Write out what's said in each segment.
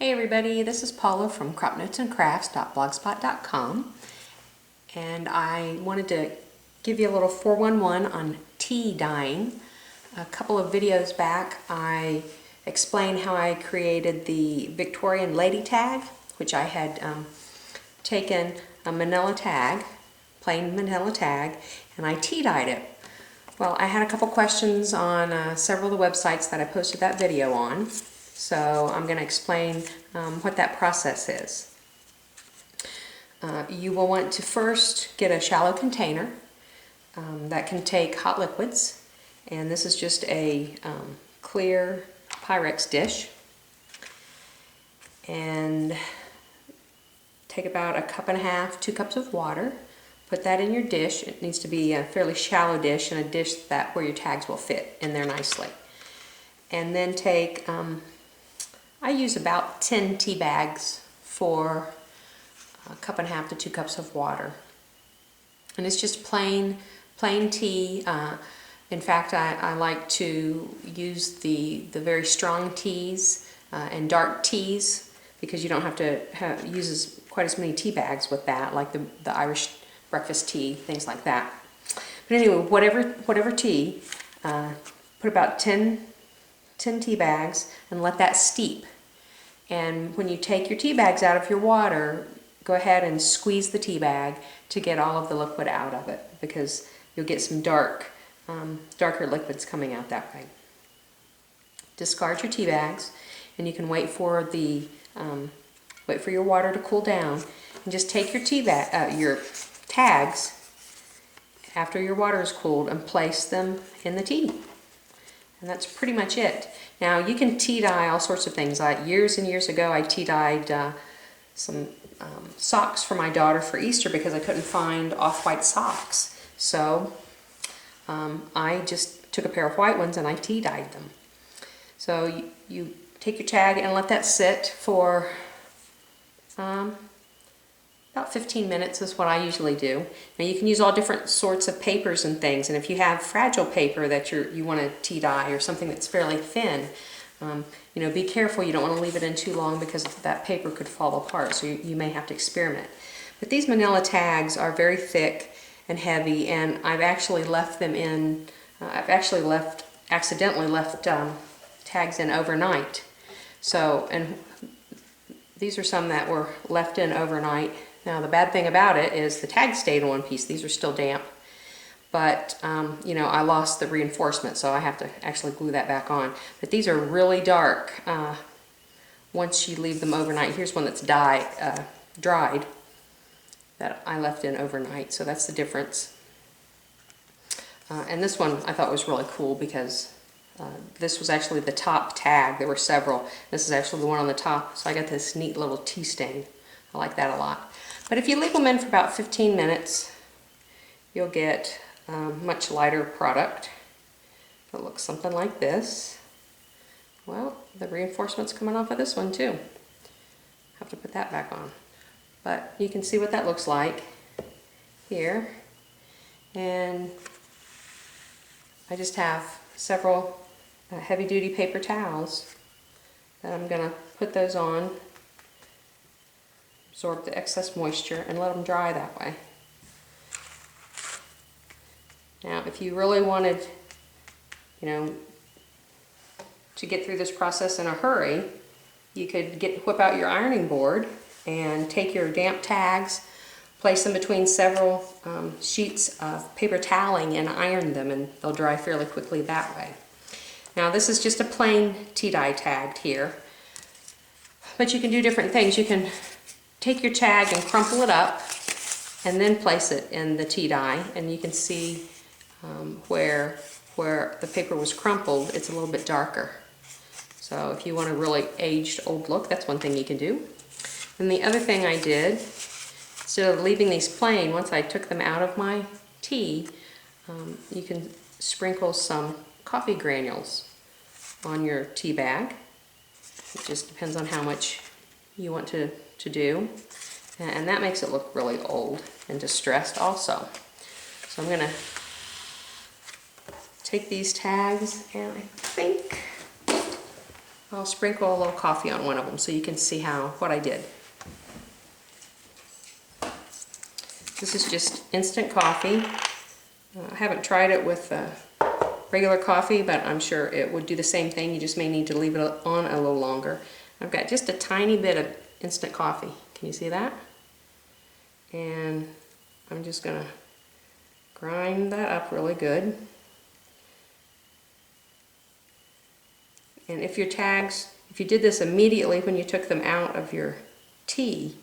Hey everybody, this is Paula from cropnotesandcrafts.blogspot.com, and I wanted to give you a little 411 on tea dyeing. A couple of videos back I explained how I created the Victorian lady tag, which I had taken a manila tag, plain manila tag, and I tea dyed it. Well, I had a couple questions on several of the websites that I posted that video on. So I'm going to explain what that process is. You will want to first get a shallow container that can take hot liquids, and this is just a clear Pyrex dish, and take about 1.5 cups, 2 cups of water. Put that in your dish. It needs to be a fairly shallow dish and a dish that where your tags will fit in there nicely. And then take I use about 10 tea bags for 1.5 cups to 2 cups of water. And it's just plain tea. In fact, I like to use the very strong teas and dark teas, because you don't have to use quite as many tea bags with that, like the Irish breakfast tea, things like that. But anyway, whatever tea, put about 10 tea bags and let that steep. And when you take your tea bags out of your water, go ahead and squeeze the tea bag to get all of the liquid out of it, because you'll get some darker liquids coming out that way. Discard your tea bags, and you can wait for your water to cool down, and just take your your tags after your water is cooled and place them in the tea. And that's pretty much it. Now you can tea dye all sorts of things. Years and years ago I tea dyed some socks for my daughter for Easter, because I couldn't find off-white socks. So I just took a pair of white ones and I tea dyed them. So you take your tag and let that sit for about 15 minutes is what I usually do. Now you can use all different sorts of papers and things, and if you have fragile paper that you want to tea dye, or something that's fairly thin, be careful. You don't want to leave it in too long, because that paper could fall apart, so you may have to experiment. But these manila tags are very thick and heavy, and I've actually left them in, accidentally left tags in overnight. So, and these are some that were left in overnight. Now the bad thing about it is the tag stayed in one piece. These are still damp, but I lost the reinforcement, so I have to actually glue that back on. But these are really dark once you leave them overnight. Here's one that's dried that I left in overnight, so that's the difference. And this one I thought was really cool, because this was actually the top tag. There were several. This is actually the one on the top, so I got this neat little tea stain. I like that a lot. But if you leave them in for about 15 minutes, you'll get a much lighter product. It looks something like this. Well, the reinforcement's coming off of this one too. Have to put that back on. But you can see what that looks like here. And I just have several heavy-duty paper towels that I'm going to put those on, absorb the excess moisture, and let them dry that way. Now, if you really wanted, to get through this process in a hurry, you could whip out your ironing board and take your damp tags, place them between several sheets of paper toweling, and iron them, and they'll dry fairly quickly that way. Now this is just a plain tea dye tag here, but you can do different things. You can take your tag and crumple it up and then place it in the tea dye, and you can see where the paper was crumpled, it's a little bit darker. So if you want a really aged old look, that's one thing you can do. And the other thing I did, instead of leaving these plain, once I took them out of my tea, you can sprinkle some coffee granules on your tea bag. It just depends on how much you want to do. And that makes it look really old and distressed also. So I'm going to take these tags, and I think I'll sprinkle a little coffee on one of them so you can see what I did. This is just instant coffee. I haven't tried it with regular coffee, but I'm sure it would do the same thing. You just may need to leave it on a little longer. I've got just a tiny bit of instant coffee. Can you see that? And I'm just going to grind that up really good. And if your tags, if you did this immediately when you took them out of your tea,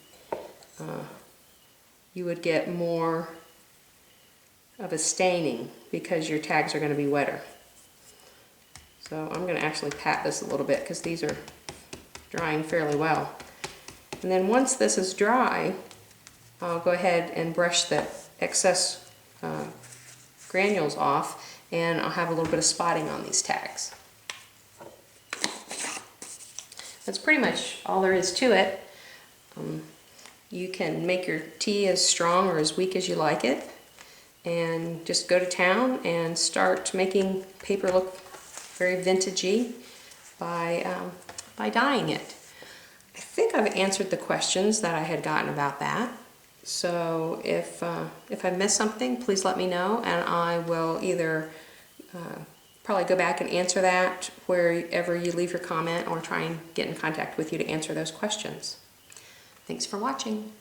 you would get more of a staining because your tags are going to be wetter. So I'm going to actually pat this a little bit because these are drying fairly well. And then once this is dry, I'll go ahead and brush the excess granules off, and I'll have a little bit of spotting on these tags. That's pretty much all there is to it. You can make your tea as strong or as weak as you like it, and just go to town and start making paper look very vintagey by dyeing it. I think I've answered the questions that I had gotten about that. So if I missed something, please let me know, and I will either probably go back and answer that wherever you leave your comment, or try and get in contact with you to answer those questions. Thanks for watching.